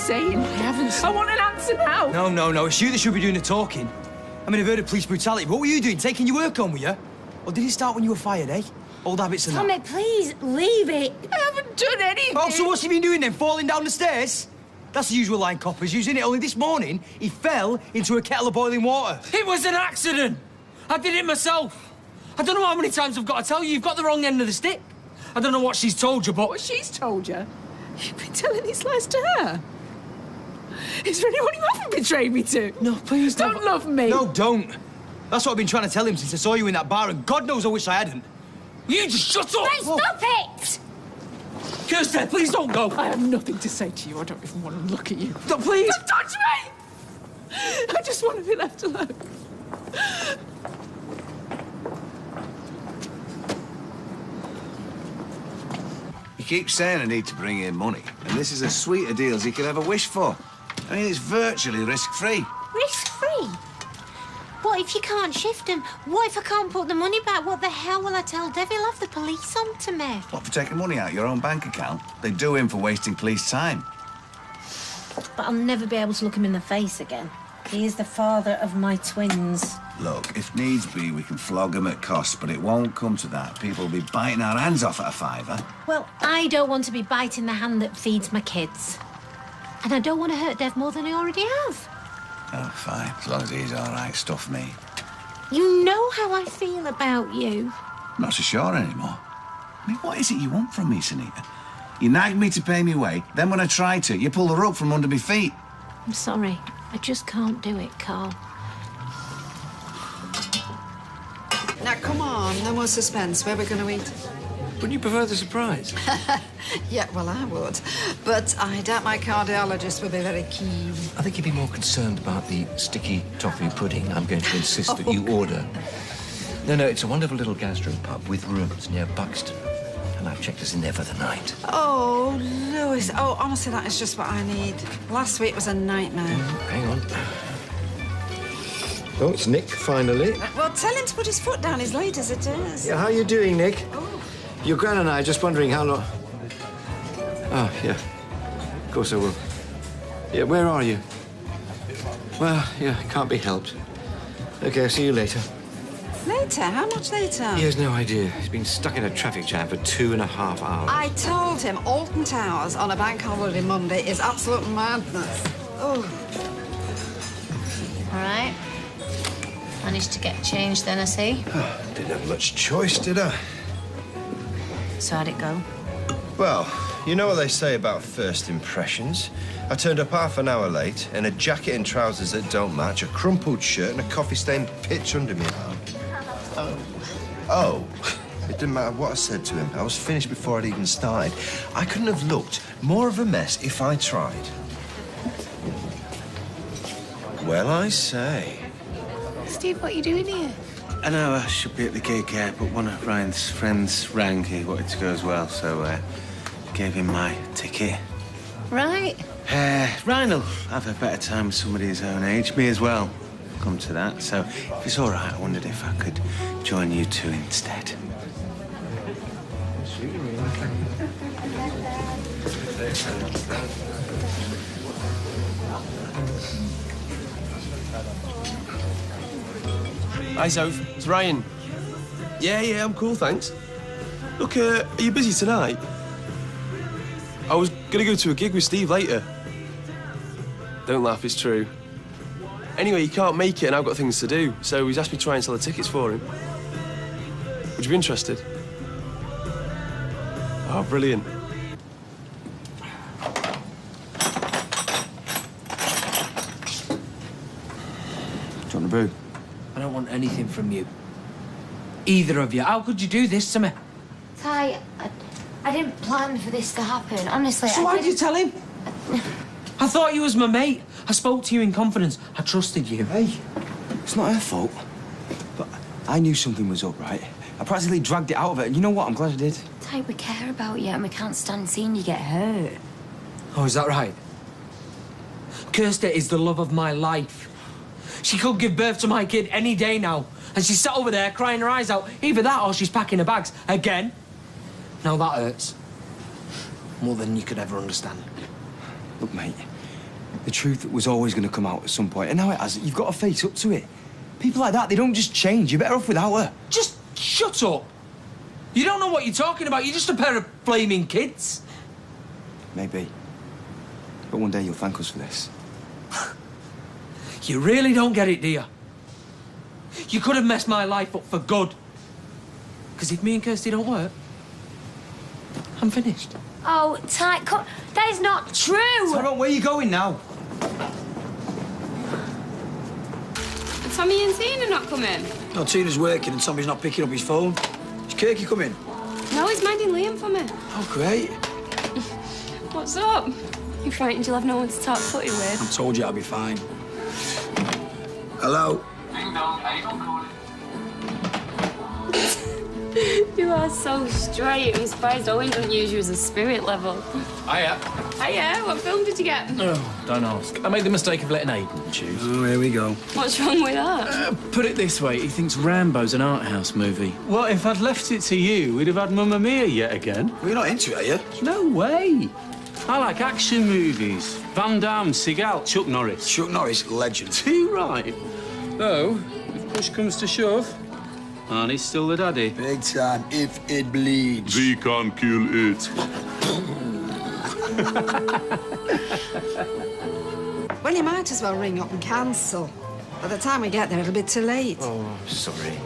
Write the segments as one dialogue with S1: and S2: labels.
S1: saying?
S2: I haven't.
S1: I want an answer now.
S3: No. It's you that should be doing the talking. I mean, I've heard of police brutality. What were you doing? Taking your work on, were you? Or did it start when you were fired, eh? Old habits and
S4: Tommy,
S3: that.
S4: please, leave it.
S1: I haven't done anything.
S3: Oh, so what's he been doing then? Falling down the stairs? That's the usual line coppers using it. Only this morning, he fell into a kettle of boiling water.
S2: It was an accident. I did it myself. I don't know how many times I've got to tell you. You've got the wrong end of the stick. I don't know what she's told you, but...
S1: What she's told you? You've been telling these lies to her. Is there anyone you haven't betrayed me to?
S2: No, please
S1: don't love me.
S3: No, don't. That's what I've been trying to tell him since I saw you in that bar, and God knows I wish I hadn't.
S2: You just shut up!
S4: Right, stop it!
S2: Kirsten, please don't go.
S1: I have nothing to say to you. I don't even want to look at you.
S2: No, please.
S1: Don't touch me! I just want to be left alone.
S5: You keep saying I need to bring in money, and this is as sweet a deal as you could ever wish for. I mean, it's virtually risk-free.
S4: Risk-free? What if you can't shift them? What if I can't put the money back? What the hell will I tell Dev? He'll have the police on to me.
S5: What, for taking money out of your own bank account? They do him for wasting police time.
S4: But I'll never be able to look him in the face again. He is the father of my twins.
S5: Look, if needs be, we can flog him at cost, but it won't come to that. People will be biting our hands off at a fiver.
S4: Well, I don't want to be biting the hand that feeds my kids. And I don't want to hurt Dev more than I already have.
S5: Oh, fine. As long as he's all right, stuff me.
S4: You know how I feel about you.
S5: I'm not so sure anymore. I mean, what is it you want from me, Sunita? You nag me to pay me way, then when I try to, you pull the rug from under my feet.
S4: I'm sorry. I just can't do it, Carl.
S6: Now, come on, no more suspense. Where are we going to eat?
S2: Wouldn't you prefer the surprise?
S6: Yeah, well, I would. But I doubt my cardiologist would be very keen.
S7: I think he'd be more concerned about the sticky toffee pudding I'm going to insist that you order. No, it's a wonderful little gastro pub with rooms near Buxton. And I've checked us in there for the night.
S6: Oh, Lewis. Oh, honestly, that is just what I need. Last week was a nightmare.
S7: Hang on. Oh, it's Nick, finally.
S6: Well, tell him to put his foot down, as late as it is.
S8: Yeah, how are you doing, Nick?
S6: Oh.
S8: Your gran and I are just wondering how long... Oh, yeah. Of course I will. Yeah, where are you? Well, yeah, can't be helped. OK, I'll see you later.
S6: Later? How much later?
S8: He has no idea. He's been stuck in a traffic jam for 2.5 hours.
S6: I told him Alton Towers on a bank holiday Monday is absolute madness. Oh.
S4: All right. Managed to get changed then, I see.
S9: Didn't have much choice, did I?
S4: So how'd it go?
S9: Well, you know what they say about first impressions. I turned up half an hour late in a jacket and trousers that don't match, a crumpled shirt and a coffee-stained pitch under me arm. Oh. It didn't matter what I said to him. I was finished before I'd even started. I couldn't have looked more of a mess if I tried. Well, I say.
S1: Steve, what are you doing here?
S10: I know I should be at the gig, but one of Ryan's friends rang. He wanted to go as well, so gave him my ticket.
S4: Right.
S10: Ryan will have a better time with somebody his own age. Me as well. Come to that. So if it's all right, I wondered if I could join you two instead.
S11: Hi, Soph. It's Ryan. Yeah, I'm cool, thanks. Look, are you busy tonight? I was gonna go to a gig with Steve later. Don't laugh, it's true. Anyway, he can't make it and I've got things to do, so he's asked me to try and sell the tickets for him. Would you be interested? Oh, brilliant.
S3: Do you want a brew?
S2: I don't want anything from you. Either of you. How could you do this to me?
S4: Ty, I didn't plan for this to happen, honestly.
S2: So why did you tell him? I thought you was my mate. I spoke to you in confidence. I trusted you.
S3: Hey, it's not her fault. But I knew something was up, right? I practically dragged it out of her, and you know what? I'm glad I did.
S4: Ty, we care about you and we can't stand seeing you get hurt.
S2: Oh, is that right? Kirsty is the love of my life. She could give birth to my kid any day now. And she's sat over there crying her eyes out. Either that or she's packing her bags. Again. Now that hurts. More than you could ever understand.
S3: Look, mate, The truth was always going to come out at some point, and now it hasn't. You've got to face up to it. People like that, they don't just change. You're better off without her.
S2: Just shut up. You don't know what you're talking about. You're just a pair of flaming kids.
S3: Maybe. But one day you'll thank us for this.
S2: You really don't get it, do you? You could have messed my life up for good. Because if me and Kirsty don't work, I'm finished.
S12: Oh, that is not true!
S3: Tyrone, where are you going now?
S13: Tommy and Tina not coming?
S14: No, Tina's working and Tommy's not picking up his phone. Is Kirky coming?
S13: No, he's minding Liam for me.
S14: Oh, great.
S13: What's up? You frightened you'll have no one to talk footy with?
S14: I told you I'll be fine. Hello?
S13: Ding dong, how you calling? You are so straight. I'm surprised Owen doesn't use you as a spirit level.
S15: Hiya.
S13: Hiya, what film did you get?
S15: Oh, don't ask. I made the mistake of letting Aiden choose.
S14: Oh, here we go.
S13: What's wrong with that?
S15: Put it this way, he thinks Rambo's an art house movie.
S10: Well, if I'd left it to you, we'd have had Mamma Mia yet again.
S14: Well, you're not into it, are you?
S10: No way. I like action movies. Van Damme, Seagal, Chuck Norris.
S14: Chuck Norris, legend.
S10: Too right. Though, if push comes to shove, Arnie's still the daddy.
S14: Big time, if it bleeds.
S16: We can't kill it.
S6: Well, you might as well ring up and cancel. By the time we get there, it'll be too late.
S8: Oh, sorry.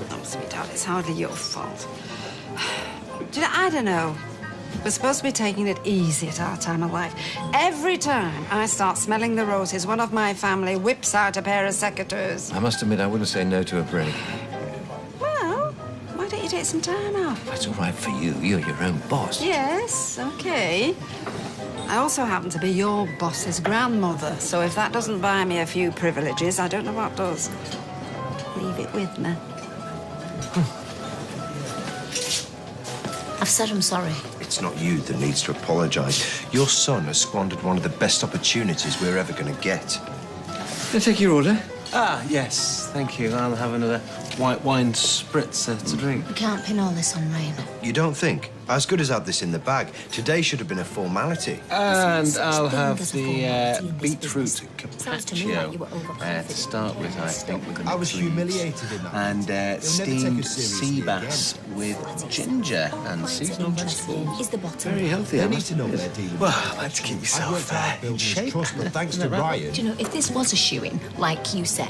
S6: Oh, sweetheart, it's hardly your fault. I don't know. We're supposed to be taking it easy at our time of life. Every time I start smelling the roses, one of my family whips out a pair of secateurs.
S7: I must admit, I wouldn't say no to a break.
S6: Well, why don't you take some time off?
S7: That's all right for you. You're your own boss.
S6: Yes, OK. I also happen to be your boss's grandmother, so if that doesn't buy me a few privileges, I don't know what does. Leave it with me.
S12: I've said I'm sorry.
S9: It's not you that needs to apologise. Your son has squandered one of the best opportunities we're ever going to get.
S10: Can I take your order? Ah, yes, thank you. I'll have another white wine spritzer to drink.
S12: We can't pin all this on rain.
S9: You don't think? As good as had this in the bag. Today should have been a formality.
S10: And I'll have the beetroot carpaccio to start with, I think.
S9: I was humiliated in that.
S10: And steamed sea bass with ginger and seasonal vegetables.
S12: Is the bottom.
S10: Very healthy,
S9: They
S10: I
S9: need
S10: must
S9: to know
S10: admit.
S9: what they're dealing
S10: Well,
S9: with.
S10: I like to keep
S9: I
S10: yourself
S9: worked hard
S10: in
S9: building
S10: shape.
S9: his trust, but thanks to Ryan.
S17: Do you know, if this was a shoe-in, like you say,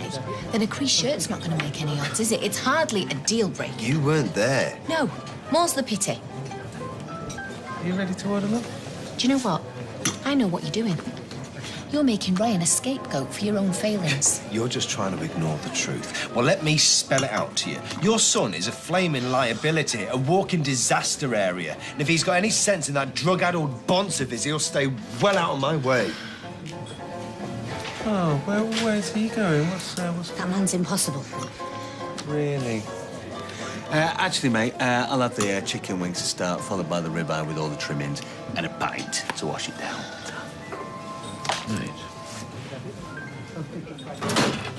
S17: then a crease shirt's not going to make any odds, is it? It's hardly a deal breaker.
S9: You weren't there.
S17: No, more's the pity.
S10: Are you ready to order them?
S17: Do you know what? I know what you're doing. You're making Ryan a scapegoat for your own failings.
S9: You're just trying to ignore the truth. Well, let me spell it out to you. Your son is a flaming liability, a walking disaster area. And if he's got any sense in that drug-addled bonce of his, he'll stay well out of my way.
S10: Oh, where's he going? What's
S12: That man's impossible.
S10: Really? Actually, mate, I'll have the chicken wings to start, followed by the ribeye with all the trimmings, and a pint to wash it down.
S7: Right.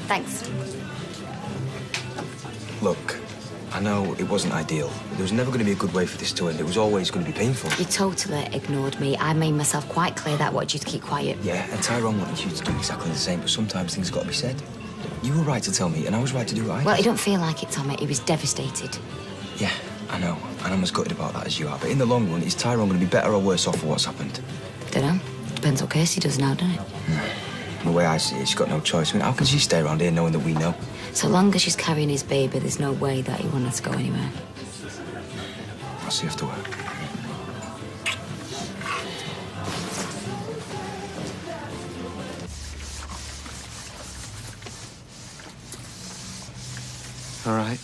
S12: Thanks.
S3: Look, I know it wasn't ideal. There was never going to be a good way for this to end. It was always going to be painful.
S12: You totally ignored me. I made myself quite clear that I wanted you to keep quiet.
S3: Yeah, and Tyrone wanted you to do exactly the same, but sometimes things got to be said. You were right to tell me, and I was right to do right.
S12: Well, he don't feel like it, Tommy. He was devastated.
S3: Yeah, I know. And I'm as gutted about that as you are. But in the long run, is Tyrone going to be better or worse off for what's happened?
S12: Dunno. Depends what Kirsty does now, doesn't it?
S3: The way I see it, she's got no choice. I mean, how can she stay around here knowing that we know?
S12: So long as she's carrying his baby, there's no way that he won't have to go anywhere.
S3: I'll see you after work.
S8: All right.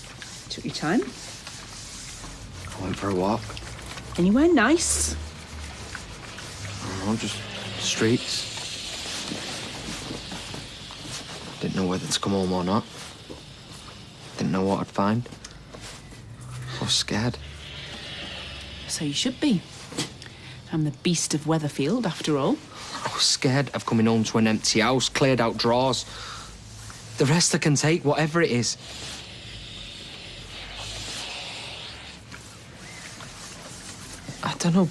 S1: Took your time.
S8: I went for a walk.
S1: Anywhere nice?
S8: I don't know, just streets. Didn't know whether to come home or not. Didn't know what I'd find. I was scared.
S1: So you should be. I'm the beast of Weatherfield, after all.
S2: I was scared of coming home to an empty house, cleared out drawers. The rest I can take, whatever it is. I don't know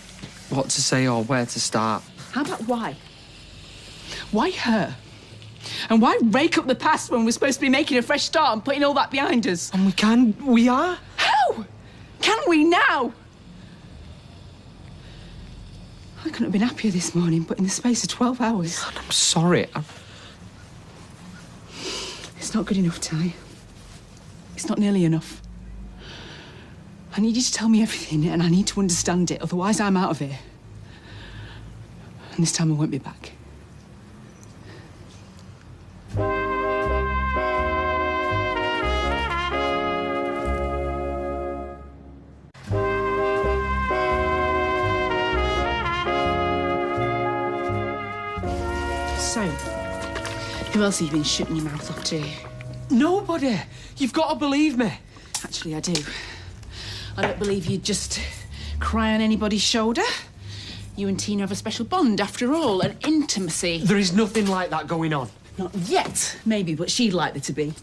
S2: what to say or where to start.
S1: How about why? Why her? And why rake up the past when we're supposed to be making a fresh start and putting all that behind us?
S2: And we are?
S1: How? Can we now? I couldn't have been happier this morning, but in the space of 12 hours.
S2: I'm sorry.
S1: It's not good enough, Ty. It's not nearly enough. I need you to tell me everything, and I need to understand it, otherwise I'm out of here. And this time I won't be back. So, who else have you been shooting your mouth off to?
S2: Nobody. You've got to believe me.
S1: Actually, I do. I don't believe you'd just cry on anybody's shoulder. You and Tina have a special bond, after all, an intimacy.
S2: There is nothing like that going on.
S1: Not yet, maybe, but she'd like there to be.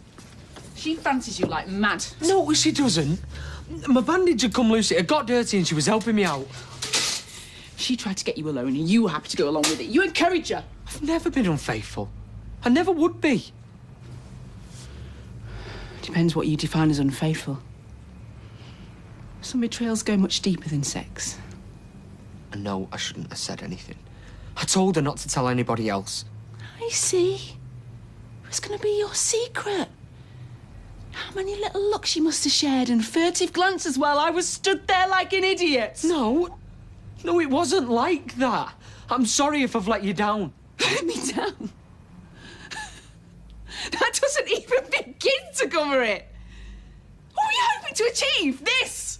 S1: She fancies you like mad.
S2: No, she doesn't. My bandage had come loose, it had got dirty and she was helping me out.
S1: She tried to get you alone and you were happy to go along with it. You encourage her.
S2: I've never been unfaithful. I never would be.
S1: Depends what you define as unfaithful. Some betrayals go much deeper than sex.
S2: And no, I shouldn't have said anything. I told her not to tell anybody else.
S1: I see. It was going to be your secret. How many little looks you must have shared and furtive glances while I was stood there like an idiot.
S2: No, it wasn't like that. I'm sorry if I've let you down.
S1: Let me down? That doesn't even begin to cover it. What were you hoping to achieve? This?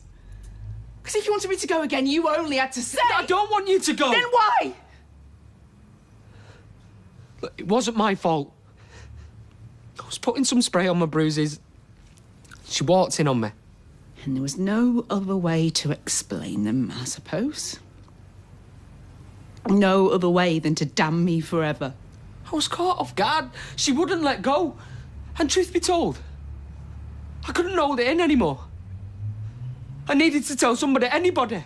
S1: Because if you wanted me to go again, you only had to say...
S2: I don't want you to go.
S1: Then why?
S2: Look, it wasn't my fault. I was putting some spray on my bruises. She walked in on me.
S1: And there was no other way to explain them, I suppose. No other way than to damn me forever.
S2: I was caught off guard. She wouldn't let go. And truth be told, I couldn't hold it in anymore. I needed to tell somebody, anybody.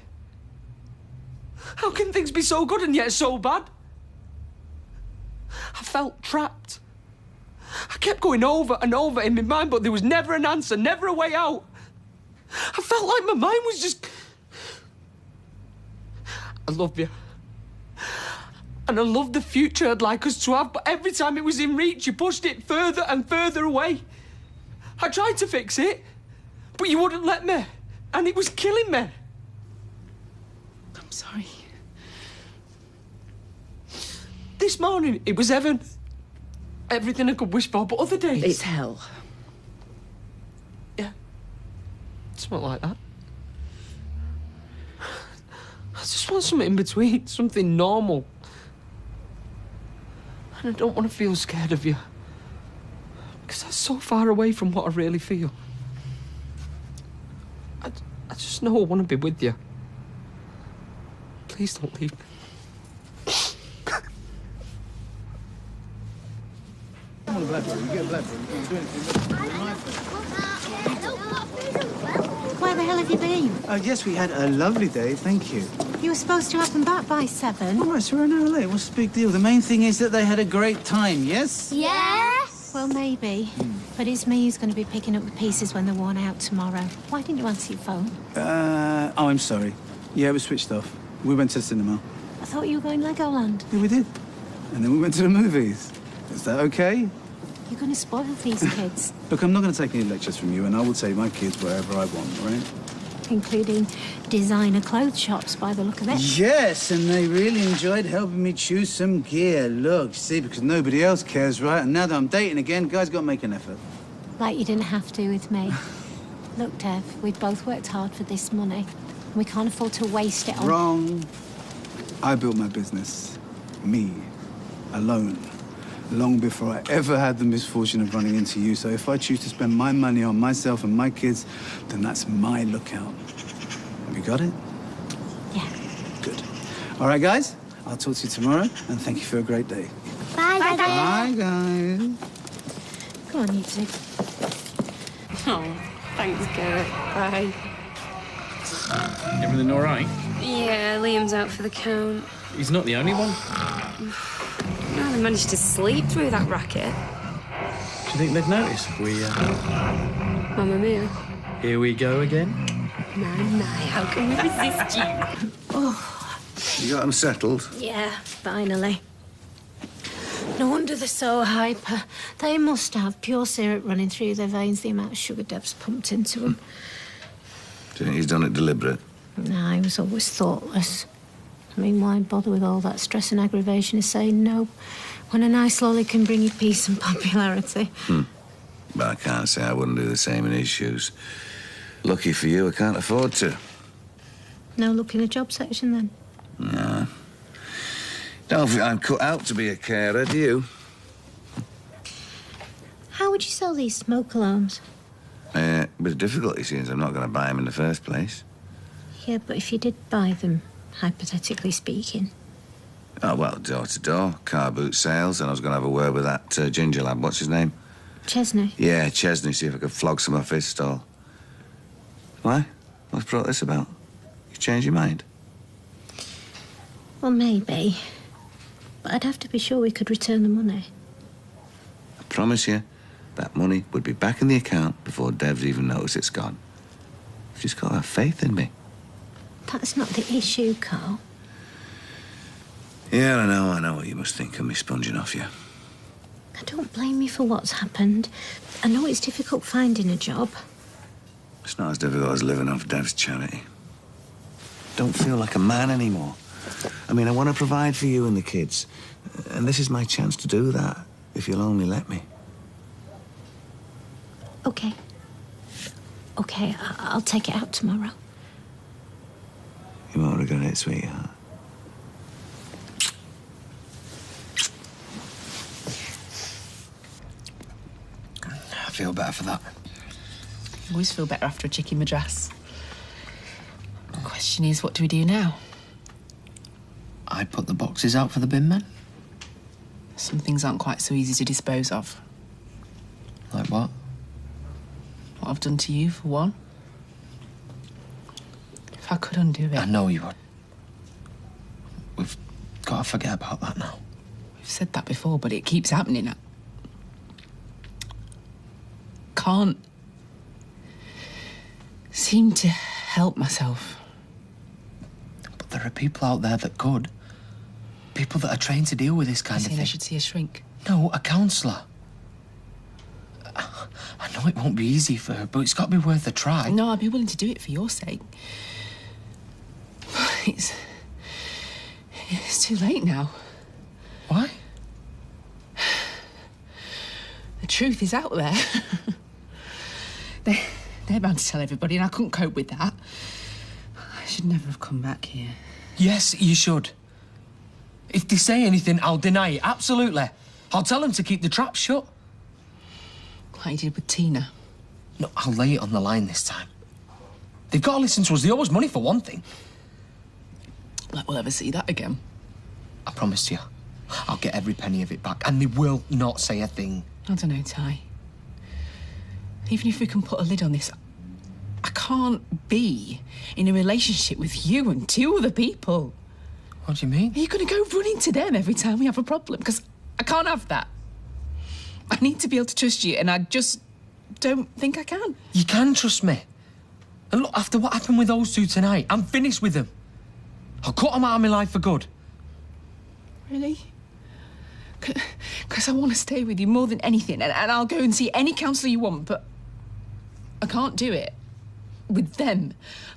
S2: How can things be so good and yet so bad? I felt trapped. I kept going over and over in my mind, but there was never an answer, never a way out. I felt like my mind was just... I love you. And I love the future I'd like us to have, but every time it was in reach, you pushed it further and further away. I tried to fix it, but you wouldn't let me, and it was killing me.
S1: I'm sorry.
S2: This morning, it was heaven. Everything I could wish for, but other days...
S1: It's hell.
S2: Yeah. Something like that. I just want something in between, something normal. And I don't want to feel scared of you. Because that's so far away from what I really feel. I just know I want to be with you. Please don't leave me.
S4: Where the hell have you been?
S16: Yes, we had a lovely day, thank you.
S4: You were supposed to have them back by 7.
S16: All right, so we're an hour late. What's the big deal? The main thing is that they had a great time, yes?
S4: Yes. Well, maybe. But it's me who's going to be picking up the pieces when they're worn out tomorrow. Why didn't you answer your phone?
S16: Oh, I'm sorry. Yeah, it was switched off. We went to the cinema.
S4: I thought you were going Legoland.
S16: Yeah, we did. And then we went to the movies. Is that okay?
S4: You're going to spoil these kids.
S16: Look, I'm not going to take any lectures from you, and I will take my kids wherever I want, all right?
S4: Including designer clothes shops, by the look of it.
S16: Yes, and they really enjoyed helping me choose some gear. Look, see, because nobody else cares, right? And now that I'm dating again, guys got to make an effort.
S4: Like you didn't have to with me. Look, Dev, we've both worked hard for this money. And we can't afford to waste it on...
S16: Wrong. I built my business. Me. Alone. Long before I ever had the misfortune of running into you. So if I choose to spend my money on myself and my kids, then that's my lookout. Have you got it?
S4: Yeah.
S16: Good. All right, guys. I'll talk to you tomorrow, and thank you for a great day.
S4: Bye, Daddy.
S16: Bye, guys.
S4: Come on, you two.
S13: Oh, thanks, Garrett. Bye.
S15: Everything all right?
S13: Yeah, Liam's out for the count.
S15: He's not the only one.
S13: No, finally managed to sleep through that racket.
S15: Do you think they'd notice if we...
S13: Mamma mia.
S15: Here we go again?
S13: My, how can we resist you?
S4: Oh,
S5: You got them settled?
S4: yeah, finally. No wonder they're so hyper. They must have pure syrup running through their veins, the amount of sugar Deb's pumped into them.
S5: Do you think he's done it deliberate?
S4: Nah, he was always thoughtless. I mean, why bother with all that stress and aggravation of saying no when a nice lolly can bring you peace and popularity?
S5: But I can't say I wouldn't do the same in his shoes. Lucky for you, I can't afford to.
S4: No look in the job section, then?
S5: Nah. Don't think I'm cut out to be a carer, do you?
S4: How would you sell these smoke alarms?
S5: A bit of difficulty, since I'm not going to buy them in the first place.
S4: Yeah, but if you did buy them, hypothetically speaking.
S5: Oh, well, door to door, car boot sales, and I was going to have a word with that ginger lad. What's his name?
S4: Chesney.
S5: Yeah, Chesney, see if I could flog some off his stall. Why? What's brought this about? You changed your mind?
S4: Well, maybe. But I'd have to be sure we could return the money.
S5: I promise you, that money would be back in the account before Dev's even noticed it's gone. You've just got to have faith in me.
S4: That's not the issue, Carl.
S5: Yeah, I know what you must think of me sponging off you.
S4: I don't blame you for what's happened. I know it's difficult finding a job.
S5: It's not as difficult as living off Dev's charity. Don't feel like a man anymore. I mean, I want to provide for you and the kids. And this is my chance to do that, if you'll only let me.
S4: Okay. Okay, I'll take it out tomorrow.
S5: You won't regret it, sweetheart.
S2: I feel better for that.
S1: I always feel better after a chicken madras. The question is, what do we do now?
S2: I'd put the boxes out for the bin men.
S1: Some things aren't quite so easy to dispose of.
S2: Like what?
S1: What I've done to you, for one. If I could undo it.
S2: I know you would. We've got to forget about that now.
S1: We've said that before, but it keeps happening. I can't seem to help myself.
S2: But there are people out there that could. People that are trained to deal with this kind of thing.
S1: I should see a shrink.
S2: No, a counsellor. I know it won't be easy for her, but it's got to be worth a try.
S1: No, I'd be willing to do it for your sake. It's too late now.
S2: Why?
S1: The truth is out there. They're bound to tell everybody, and I couldn't cope with that. I should never have come back here.
S2: Yes, you should. If they say anything, I'll deny it, absolutely. I'll tell them to keep the trap shut.
S1: Like you did with Tina.
S2: No, I'll lay it on the line this time. They've got to listen to us. They owe us money for one thing.
S1: Like we'll ever see that again.
S2: I promise you. I'll get every penny of it back, and they will not say a thing.
S1: I don't know, Ty. Even if we can put a lid on this, I can't be in a relationship with you and two other people.
S2: What do you mean?
S1: Are you going to go running to them every time we have a problem? Because I can't have that. I need to be able to trust you, and I just don't think I can.
S2: You can trust me. And look, after what happened with those two tonight, I'm finished with them. I'll cut them out of my life for good.
S1: Really? Because I want to stay with you more than anything, and I'll go and see any counsellor you want, but I can't do it with them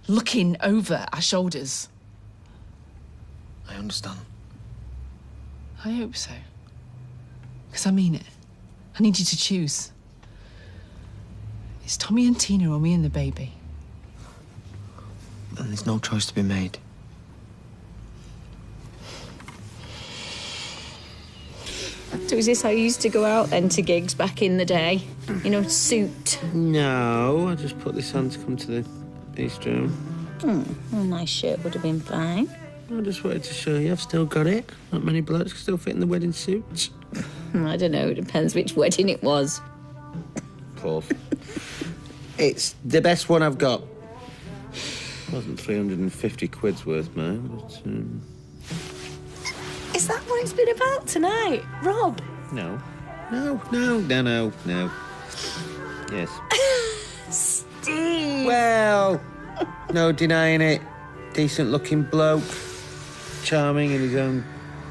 S1: looking over our shoulders.
S2: I understand.
S1: I hope so. Because I mean it. I need you to choose. It's Tommy and Tina or me and the baby.
S2: And there's no choice to be made.
S4: So is this how you used to go out then to gigs back in the day? You know, suit?
S10: No, I just put this on to come to the bistro.
S4: A nice shirt would have been fine.
S10: I just wanted to show you I've still got it. Not many blokes can still fit in the wedding suits.
S4: I don't know, it depends which wedding it was.
S10: Paul. It's the best one I've got. Wasn't 350 quid's worth, man, but...
S17: Is that what it's been about tonight, Rob?
S10: No. Yes.
S17: Steve!
S10: Well, no denying it. Decent-looking bloke. Charming in his own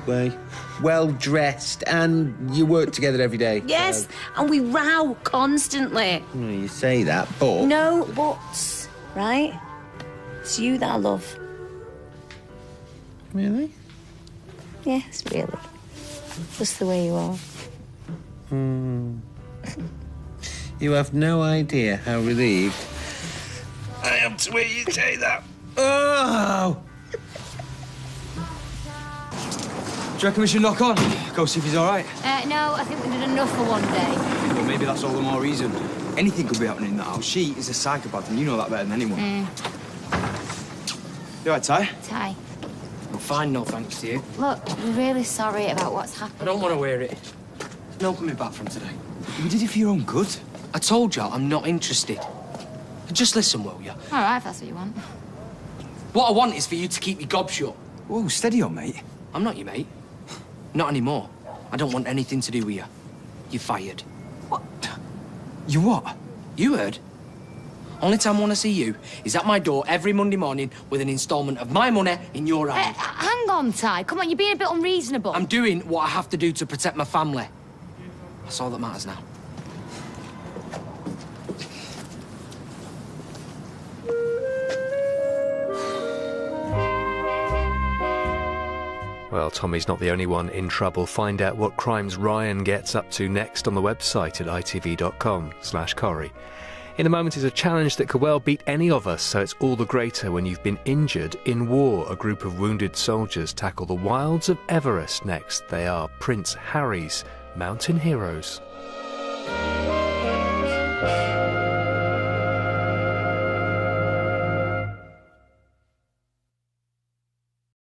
S10: way. Well-dressed, and you work together every day.
S17: Yes,
S10: so.
S17: and we row constantly.
S10: Well, you say that, but...
S17: No buts, right? It's you that I love.
S10: Really?
S17: Yes, really. Just the way you are.
S10: You have no idea how relieved I am to hear you say that.
S3: Oh! Do you reckon we should knock on? Go see if he's all right?
S4: No, I think we did enough for one day.
S3: Well, maybe that's all the more reason. Anything could be happening in that house. She is a psychopath, and you know that better than anyone. You all right, Ty?
S4: Ty,
S2: I'm fine, no thanks to you.
S4: look, we're really sorry about what's happened.
S2: I don't want to wear it. No coming back from today.
S3: We did it for your own good.
S2: I told you I'm not interested. Just listen, will you?
S4: All right, if that's what you want.
S2: What I want is for you to keep your gob shut.
S3: Whoa, steady on, mate.
S2: I'm not your mate. Not anymore. I don't want anything to do with you. You're fired.
S3: What? You what?
S2: You heard. Only time I want to see you is at my door every Monday morning with an instalment of my money in your hand.
S4: Hang on, Ty. Come on, you're being a bit unreasonable.
S2: I'm doing what I have to do to protect my family. That's all that matters now.
S18: Well, Tommy's not the only one in trouble. Find out what crimes Ryan gets up to next on the website at itv.com/Corrie. In a moment is a challenge that could well beat any of us, so it's all the greater when you've been injured in war. A group of wounded soldiers tackle the wilds of Everest next. They are Prince Harry's mountain heroes.